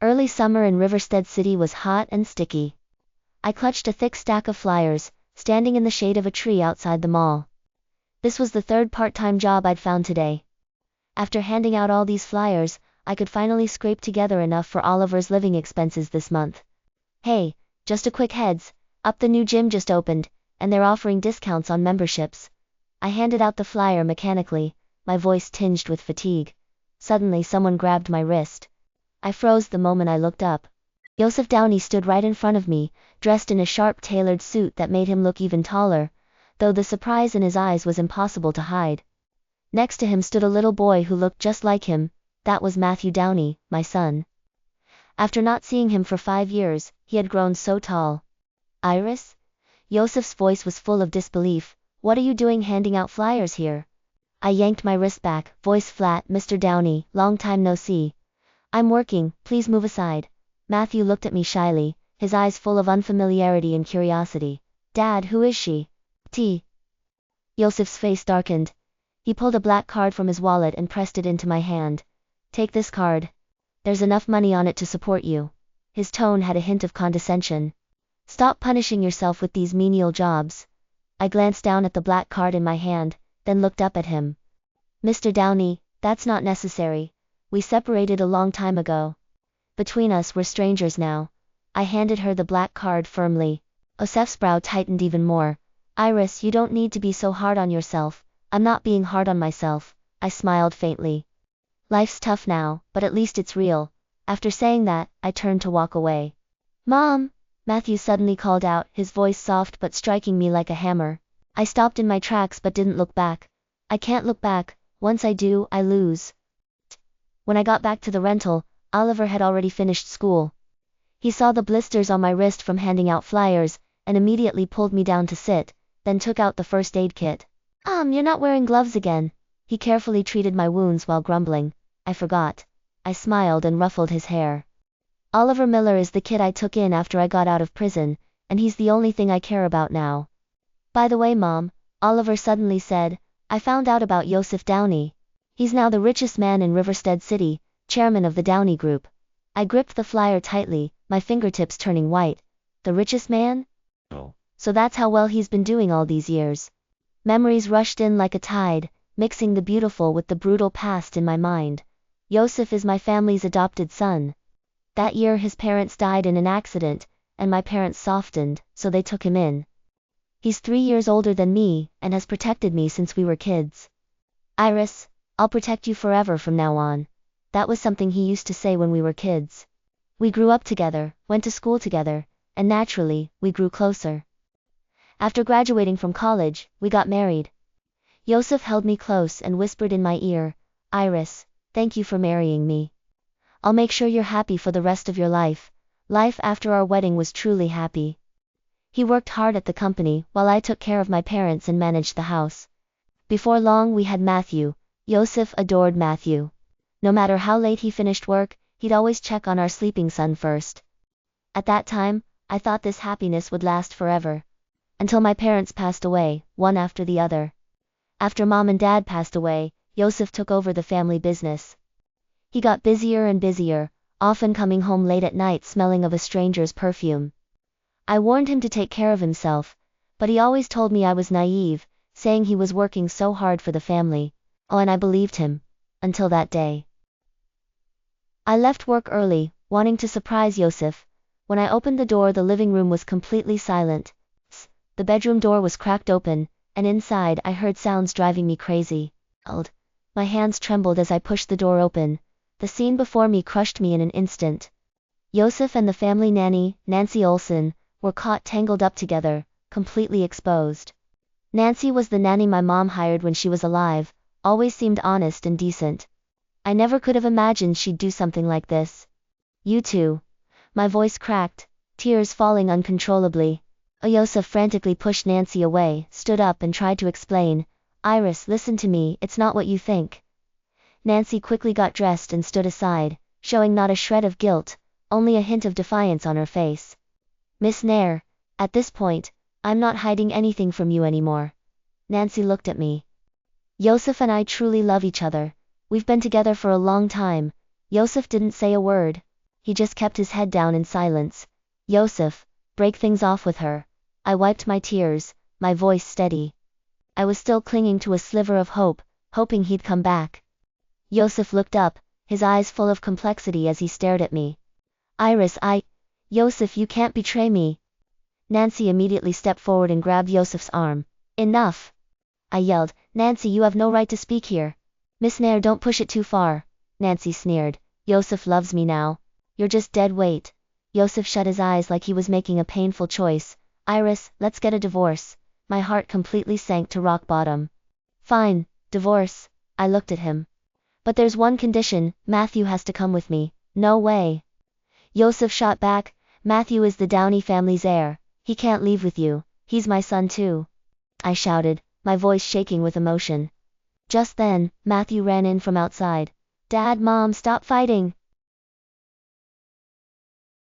Early summer in Riverstead City was hot and sticky. I clutched a thick stack of flyers, standing in the shade of a tree outside the mall. This was the third part-time job I'd found today. After handing out all these flyers, I could finally scrape together enough for Oliver's living expenses this month. Hey, just a quick heads up, the new gym just opened, and they're offering discounts on memberships. I handed out the flyer mechanically, my voice tinged with fatigue. Suddenly someone grabbed my wrist. I froze the moment I looked up. Joseph Downey stood right in front of me, dressed in a sharp tailored suit that made him look even taller, though the surprise in his eyes was impossible to hide. Next to him stood a little boy who looked just like him. That was Matthew Downey, my son. After not seeing him for 5 years, he had grown so tall. Iris? Joseph's voice was full of disbelief. What are you doing handing out flyers here? I yanked my wrist back, voice flat. Mr. Downey, long time no see. I'm working, please move aside. Matthew looked at me shyly, his eyes full of unfamiliarity and curiosity. Dad, who is she? Joseph's face darkened. He pulled a black card from his wallet and pressed it into my hand. Take this card. There's enough money on it to support you. His tone had a hint of condescension. Stop punishing yourself with these menial jobs. I glanced down at the black card in my hand, then looked up at him. Mr. Downey, that's not necessary. We separated a long time ago. Between us we're strangers now. I handed her the black card firmly. Joseph's brow tightened even more. Iris, you don't need to be so hard on yourself. I'm not being hard on myself. I smiled faintly. Life's tough now, but at least it's real. After saying that, I turned to walk away. Mom! Matthew suddenly called out, his voice soft but striking me like a hammer. I stopped in my tracks but didn't look back. I can't look back. Once I do, I lose. When I got back to the rental, Oliver had already finished school. He saw the blisters on my wrist from handing out flyers, and immediately pulled me down to sit, then took out the first aid kit. You're not wearing gloves again. He carefully treated my wounds while grumbling. I forgot. I smiled and ruffled his hair. Oliver Miller is the kid I took in after I got out of prison, and he's the only thing I care about now. By the way, Mom, Oliver suddenly said, I found out about Joseph Downey. He's now the richest man in Riverstead City, chairman of the Downey Group. I gripped the flyer tightly, my fingertips turning white. The richest man? Oh. So that's how well he's been doing all these years. Memories rushed in like a tide, mixing the beautiful with the brutal past in my mind. Joseph is my family's adopted son. That year his parents died in an accident, and my parents softened, so they took him in. He's 3 years older than me, and has protected me since we were kids. Iris, I'll protect you forever from now on. That was something he used to say when we were kids. We grew up together, went to school together, and naturally, we grew closer. After graduating from college, we got married. Joseph held me close and whispered in my ear, Iris, thank you for marrying me. I'll make sure you're happy for the rest of your life. Life after our wedding was truly happy. He worked hard at the company, while I took care of my parents and managed the house. Before long we had Matthew. Joseph adored Matthew. No matter how late he finished work, he'd always check on our sleeping son first. At that time, I thought this happiness would last forever. Until my parents passed away, one after the other. After Mom and Dad passed away, Joseph took over the family business. He got busier and busier, often coming home late at night smelling of a stranger's perfume. I warned him to take care of himself, but he always told me I was naive, saying he was working so hard for the family. Oh, and I believed him. Until that day. I left work early, wanting to surprise Joseph. When I opened the door, the living room was completely silent. The bedroom door was cracked open, and inside I heard sounds driving me crazy. My hands trembled as I pushed the door open. The scene before me crushed me in an instant. Joseph and the family nanny, Nancy Olson, were caught tangled up together, completely exposed. Nancy was the nanny my mom hired when she was alive, always seemed honest and decent. I never could have imagined she'd do something like this. You two. My voice cracked, tears falling uncontrollably. Joseph frantically pushed Nancy away, stood up and tried to explain. Iris, listen to me, it's not what you think. Nancy quickly got dressed and stood aside, showing not a shred of guilt, only a hint of defiance on her face. Miss Nair, at this point, I'm not hiding anything from you anymore. Nancy looked at me. Joseph and I truly love each other. We've been together for a long time. Joseph didn't say a word. He just kept his head down in silence. Yosef, break things off with her. I wiped my tears, my voice steady. I was still clinging to a sliver of hope, hoping he'd come back. Yosef looked up, his eyes full of complexity as he stared at me. Iris, Yosef, you can't betray me. Nancy immediately stepped forward and grabbed Yosef's arm. Enough! I yelled, Nancy, you have no right to speak here. Miss Nair, don't push it too far. Nancy sneered. Yosef loves me now. You're just dead weight. Yosef shut his eyes like he was making a painful choice. Iris, let's get a divorce. My heart completely sank to rock bottom. Fine, divorce. I looked at him. But there's one condition, Matthew has to come with me. No way. Yosef shot back, Matthew is the Downey family's heir. He can't leave with you. He's my son too. I shouted, my voice shaking with emotion. Just then, Matthew ran in from outside. Dad, Mom, stop fighting.